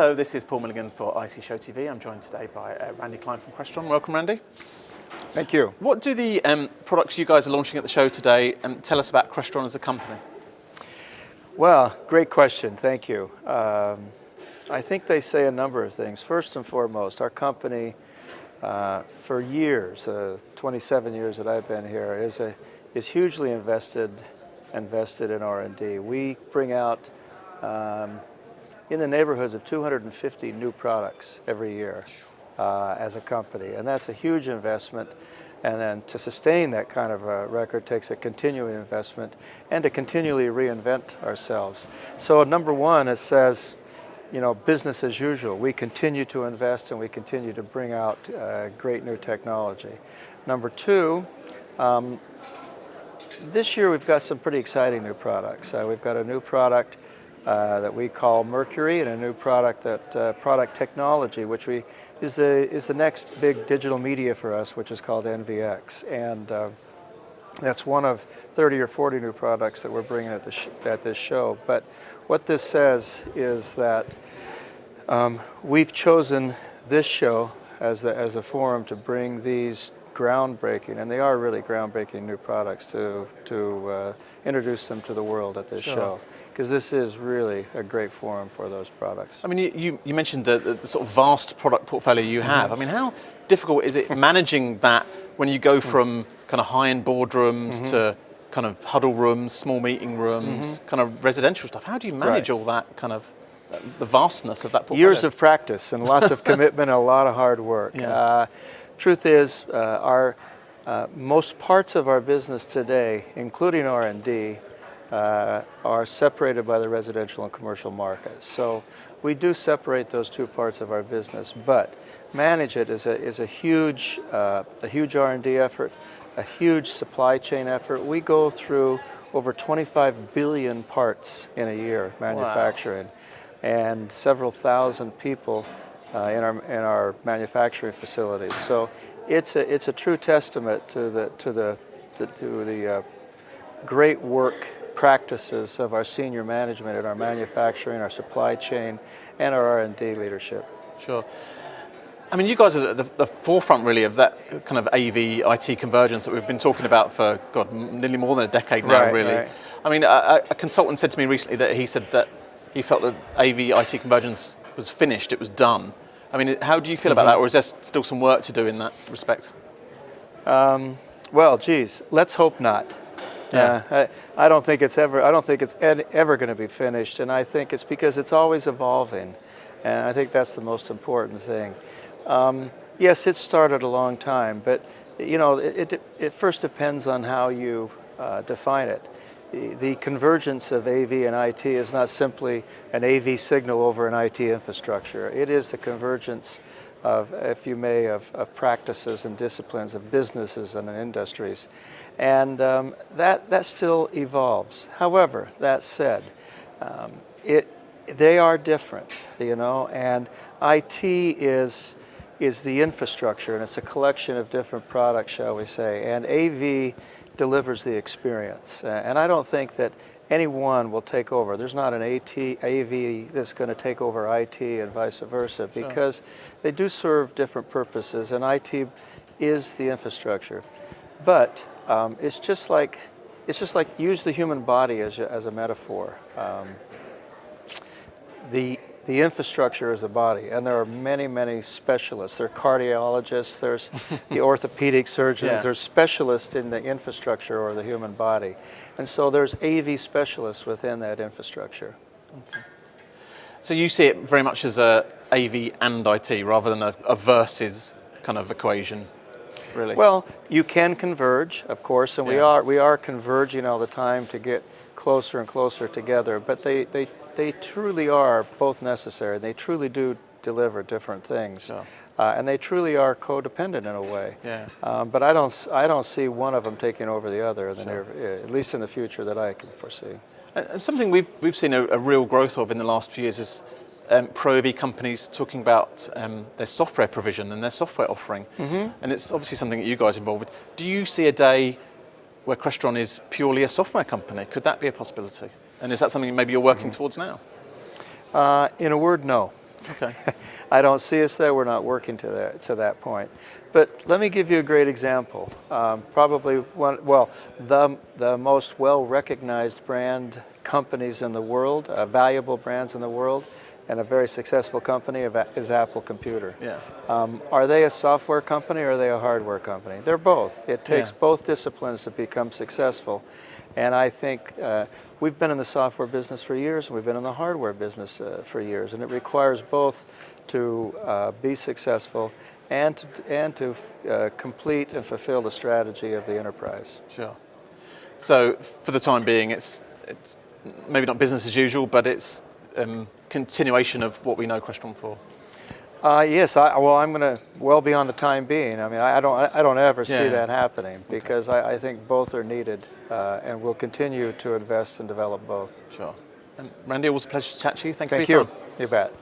Hello, this is Paul Milligan for ISE Show TV. I'm joined today by Randy Klien from Crestron. Welcome, Randy. Thank you. What do the products you guys are launching at the show today tell us about Crestron as a company? Well, great question. Thank you. I think they say a number of things. First and foremost, our company, for years, 27 years that I've been here, is hugely invested in R&D. We bring out in the neighborhoods of 250 new products every year as a company, and that's a huge investment. And then to sustain that kind of a record takes a continuing investment and to continually reinvent ourselves. So number one, it says, you know, business as usual. We continue to invest and we continue to bring out great new technology. Number two, this year we've got some pretty exciting new products. We've got a new product that we call Mercury, and a new product product technology, which is the next big digital media for us, which is called NVX, and that's one of 30 or 40 new products that we're bringing at this show. But what this says is that we've chosen this show as a forum to bring these groundbreaking, and they are really groundbreaking new products, to introduce them to the world at this show. Because this is really a great forum for those products. I mean, you mentioned the sort of vast product portfolio you have. I mean, how difficult is it managing that when you go from kind of high-end boardrooms to kind of huddle rooms, small meeting rooms, kind of residential stuff? How do you manage all that kind of, the vastness of that portfolio? Years of practice and lots of commitment and a lot of hard work. Yeah. Truth is, most parts of our business today, including R&D, are separated by the residential and commercial markets. So we do separate those two parts of our business, but manage it is a huge R&D effort, a huge supply chain effort. We go through over 25 billion parts in a year manufacturing, and several thousand people in our manufacturing facilities. So it's a true testament to the great work practices of our senior management in our manufacturing, our supply chain, and our R&D leadership. Sure. I mean, you guys are at the forefront really of that kind of AV-IT convergence that we've been talking about for, God, nearly more than a decade now, really. Right. I mean, a consultant said to me recently that he said that he felt that AV-IT convergence was finished, it was done. I mean, how do you feel about that, or is there still some work to do in that respect? Well, geez, let's hope not. Yeah. I don't think it's ever going to be finished, and I think it's because it's always evolving, and I think that's the most important thing. Yes, it started a long time, but you know, it first depends on how you define it. The convergence of AV and IT is not simply an AV signal over an IT infrastructure. It is the convergence of, if you may, of practices and disciplines, of businesses and industries. And that still evolves. However, that said, they are different, you know, and IT is the infrastructure, and it's a collection of different products, shall we say, and AV delivers the experience. And I don't think that any one will take over. There's not an AV that's going to take over IT and vice versa, because they do serve different purposes, and IT is the infrastructure. But it's just like use the human body as a metaphor. The infrastructure is the body, and there are many, many specialists. There are cardiologists, there's the orthopedic surgeons, there's specialists in the infrastructure or the human body. And so there's AV specialists within that infrastructure. Okay. So you see it very much as a AV and IT rather than a versus kind of equation, really? Well, you can converge, of course, and we are converging all the time to get closer and closer together, but they truly are both necessary. They truly do deliver different things, and they truly are codependent in a way. Yeah. But I don't see one of them taking over the other, at least in the future that I can foresee. And something we've seen a real growth of in the last few years is Pro AV companies talking about their software provision and their software offering, and it's obviously something that you guys are involved with. Do you see a day where Crestron is purely a software company? Could that be a possibility? And is that something maybe you're working towards now? In a word, no. Okay. I don't see us there. We're not working to that point. But let me give you a great example. Probably the most well-recognized brand companies in the world, valuable brands in the world, and a very successful company is Apple Computer. Yeah. Are they a software company or are they a hardware company? They're both. It takes both disciplines to become successful. And I think we've been in the software business for years, and we've been in the hardware business for years, and it requires both to be successful and to complete and fulfill the strategy of the enterprise. Sure. So for the time being, it's maybe not business as usual, but it's continuation of what we know Crestron for. Yes, I'm going to well beyond the time being. I mean, I don't ever see that happening because I think both are needed, and we'll continue to invest and develop both. Sure. And Randy, it was a pleasure to chat to you. Thank you for Thank your you. time. You bet.